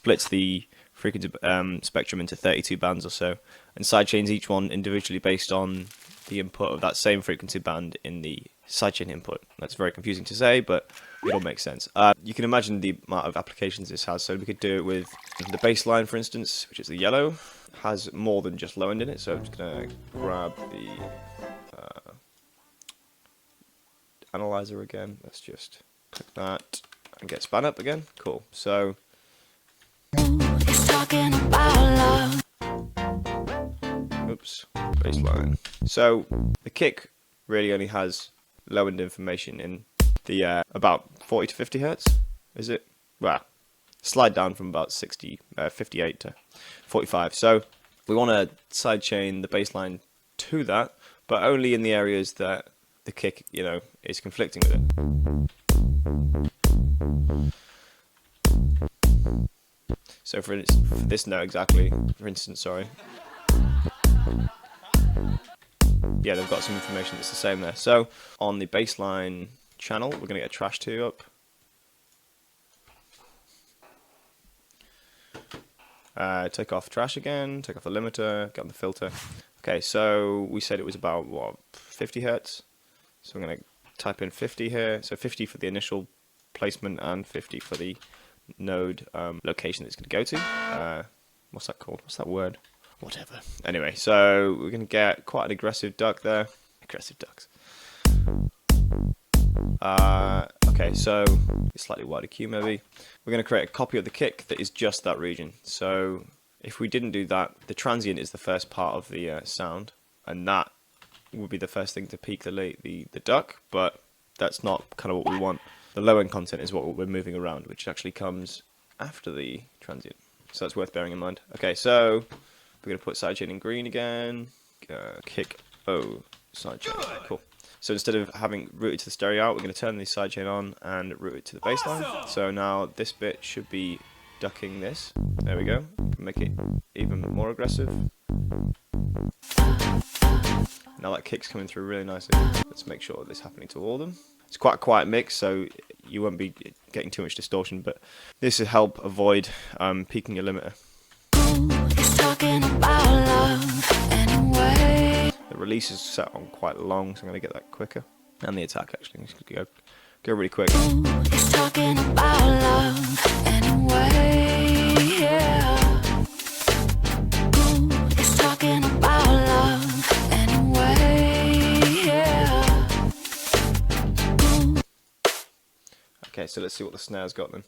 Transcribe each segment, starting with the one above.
splits the frequency spectrum into 32 bands or so, and sidechains each one individually based on the input of that same frequency band in the sidechain input. That's very confusing to say, but it all makes sense. You can imagine the amount of applications this has. So we could do it with the bassline, for instance, which is the yellow, has more than just low end in it. So I'm just going to grab the analyzer again. Let's just click that and get span up again. Cool. So oops, bassline. So the kick really only has low end information in the about 40 to 50 hertz. Is it? Well, slide down from about 58 to 45. So we want to sidechain the bassline to that, but only in the areas that the kick, is conflicting with it. So for this note exactly, for instance, sorry. Yeah, they've got some information that's the same there. So on the bassline channel, we're going to get a trash 2 up. Take off trash again, take off the limiter, get on the filter. Okay, so we said it was about, 50 hertz. So I'm going to type in 50 here. So 50 for the initial placement and 50 for the node location it's going to go to. What's that called? What's that word? Whatever. Anyway, so we're going to get quite an aggressive duck there. Aggressive ducks. Okay, so a slightly wider cue maybe. We're going to create a copy of the kick that is just that region. So if we didn't do that, the transient is the first part of the sound, and that would be the first thing to peak the duck, but that's not kind of what we want. The low end content is what we're moving around, which actually comes after the transient. So that's worth bearing in mind. Okay, so we're going to put sidechain in green again. Kick sidechain. Cool. So instead of having routed to the stereo out, we're going to turn the sidechain on and route it to the bassline. So now this bit should be ducking this. There we go. Make it even more aggressive. Now that kick's coming through really nicely. Let's make sure this is happening to all of them. It's quite a quiet mix, so you won't be getting too much distortion, but this will help avoid peaking your limiter. The release is set on quite long, so I'm going to get that quicker. And the attack, actually. I'm just going to go really quick. Okay, so let's see what the snare's got then.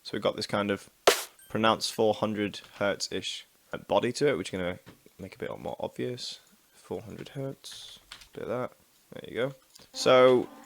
So we've got this kind of pronounced 400 hertz-ish body to it, which is going to make it a bit more obvious. 400 hertz, bit of that. There you go. So